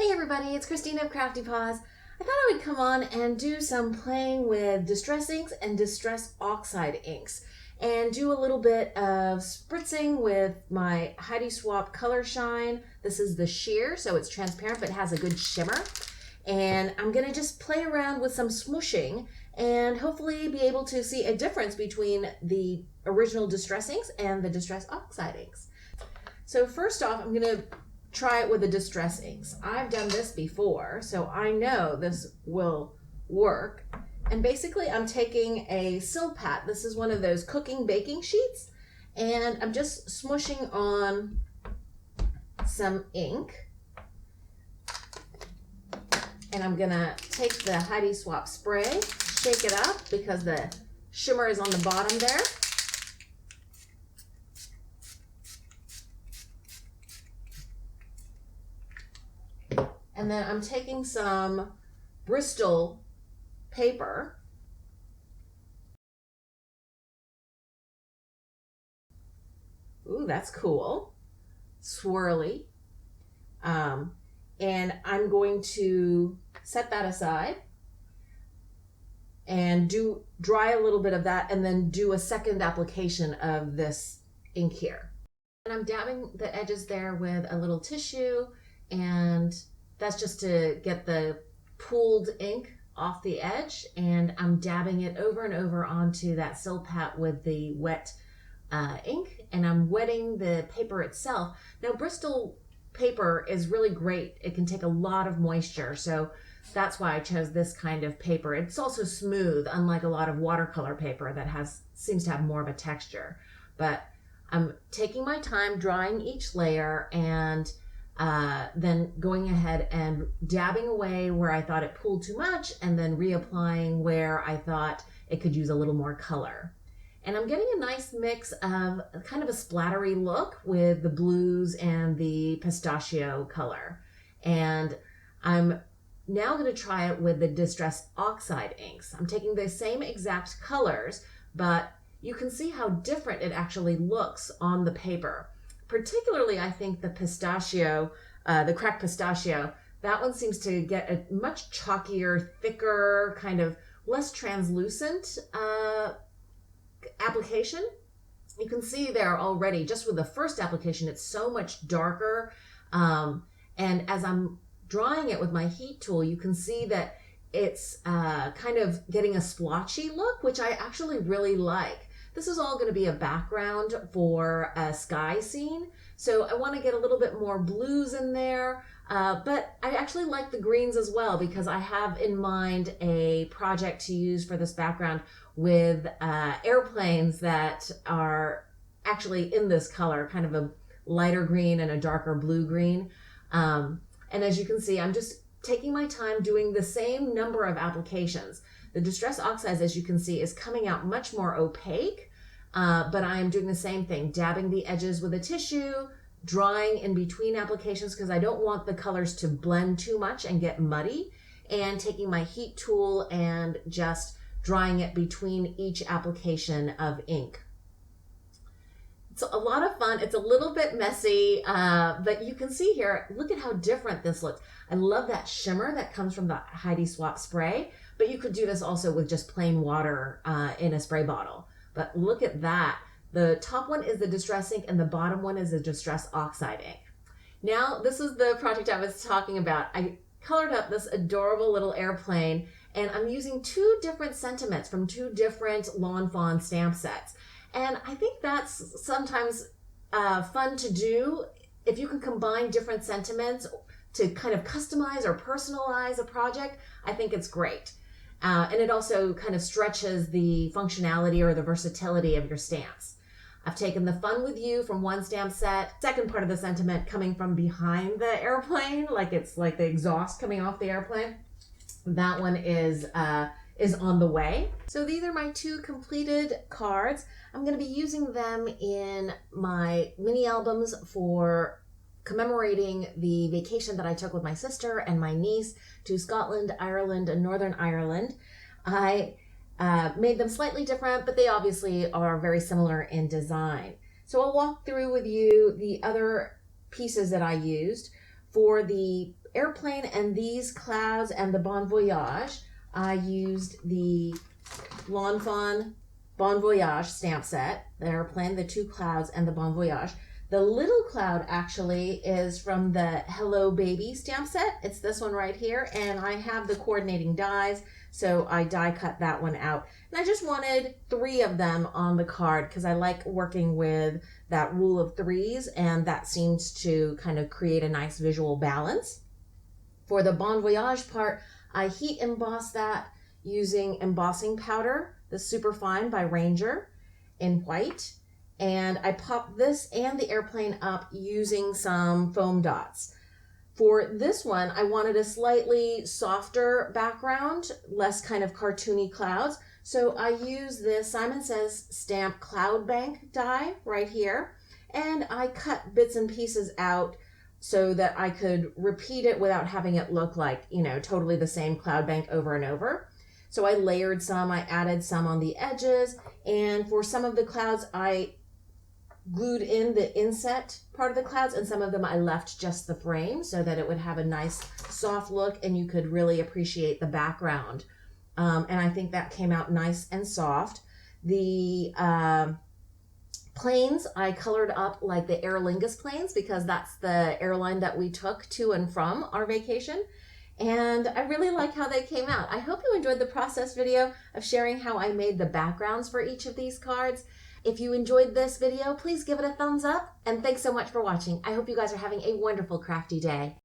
Hey everybody, it's Christina of Crafty Paws. I thought I would come on and do some playing with Distress inks and Distress Oxide inks and do a little bit of spritzing with my Heidi Swapp Color Shine. This is the sheer, so it's transparent but has a good shimmer. And I'm going to just play around with some smooshing and hopefully be able to see a difference between the original Distress inks and the Distress Oxide inks. So first off, I'm going to try it with the Distress inks. I've done this before, so I know this will work. And basically I'm taking a Silpat. This is one of those cooking baking sheets, and I'm just smooshing on some ink. And I'm gonna take the Heidi Swapp spray, shake it up because the shimmer is on the bottom there. And then I'm taking some Bristol paper. Ooh, that's cool. Swirly. And I'm going to set that aside and dry a little bit of that and then do a second application of this ink here. And I'm dabbing the edges there with a little tissue, and that's just to get the pooled ink off the edge, and I'm dabbing it over and over onto that Silpat with the wet ink, and I'm wetting the paper itself. Now Bristol paper is really great. It can take a lot of moisture, so that's why I chose this kind of paper. It's also smooth, unlike a lot of watercolor paper that seems to have more of a texture. But I'm taking my time drying each layer and then going ahead and dabbing away where I thought it pooled too much, and then reapplying where I thought it could use a little more color. And I'm getting a nice mix of kind of a splattery look with the blues and the pistachio color. And I'm now going to try it with the Distress Oxide inks. I'm taking the same exact colors, but you can see how different it actually looks on the paper. Particularly, I think the pistachio, the cracked pistachio, that one seems to get a much chalkier, thicker, kind of less translucent application. You can see there already, just with the first application, it's so much darker. And as I'm drying it with my heat tool, you can see that it's kind of getting a splotchy look, which I actually really like. This is all going to be a background for a sky scene, so I want to get a little bit more blues in there, but I actually like the greens as well because I have in mind a project to use for this background with airplanes that are actually in this color, kind of a lighter green and a darker blue green. And as you can see, I'm just taking my time doing the same number of applications. The Distress Oxides, as you can see, is coming out much more opaque, but I am doing the same thing, dabbing the edges with a tissue, drying in between applications because I don't want the colors to blend too much and get muddy, and taking my heat tool and just drying it between each application of ink. It's a lot of fun. It's a little bit messy, but you can see here, look at how different this looks. I love that shimmer that comes from the Heidi Swapp spray, but you could do this also with just plain water in a spray bottle. But look at that. The top one is the Distress ink and the bottom one is the Distress Oxide ink. Now, this is the project I was talking about. I colored up this adorable little airplane, and I'm using two different sentiments from two different Lawn Fawn stamp sets. And I think that's sometimes fun to do. If you can combine different sentiments to kind of customize or personalize a project, I think it's great. And it also kind of stretches the functionality or the versatility of your stamps. I've taken the Fun With You from one stamp set, second part of the sentiment coming from behind the airplane, like it's like the exhaust coming off the airplane. That one is on the way. So these are my two completed cards. I'm going to be using them in my mini albums for commemorating the vacation that I took with my sister and my niece to Scotland, Ireland, and Northern Ireland. I made them slightly different, but they obviously are very similar in design. So I'll walk through with you the other pieces that I used. For the airplane and these clouds and the Bon Voyage, I used the Fawn Bon Voyage stamp set. The airplane, the two clouds, and the Bon Voyage. The little cloud actually is from the Hello Baby stamp set. It's this one right here, and I have the coordinating dies, so I die cut that one out. And I just wanted 3 of them on the card because I like working with that rule of 3s, and that seems to kind of create a nice visual balance. For the Bon Voyage part, I heat embossed that using embossing powder, the Superfine by Ranger in white. And I popped this and the airplane up using some foam dots. For this one, I wanted a slightly softer background, less kind of cartoony clouds. So I used this Simon Says Stamp Cloud Bank die right here. And I cut bits and pieces out so that I could repeat it without having it look like, totally the same cloud bank over and over. So I layered some, I added some on the edges. And for some of the clouds, I glued in the inset part of the clouds, and some of them I left just the frame so that it would have a nice soft look and you could really appreciate the background. And I think that came out nice and soft. The planes I colored up like the Aer Lingus planes because that's the airline that we took to and from our vacation. And I really like how they came out. I hope you enjoyed the process video of sharing how I made the backgrounds for each of these cards. If you enjoyed this video, please give it a thumbs up, and thanks so much for watching. I hope you guys are having a wonderful crafty day.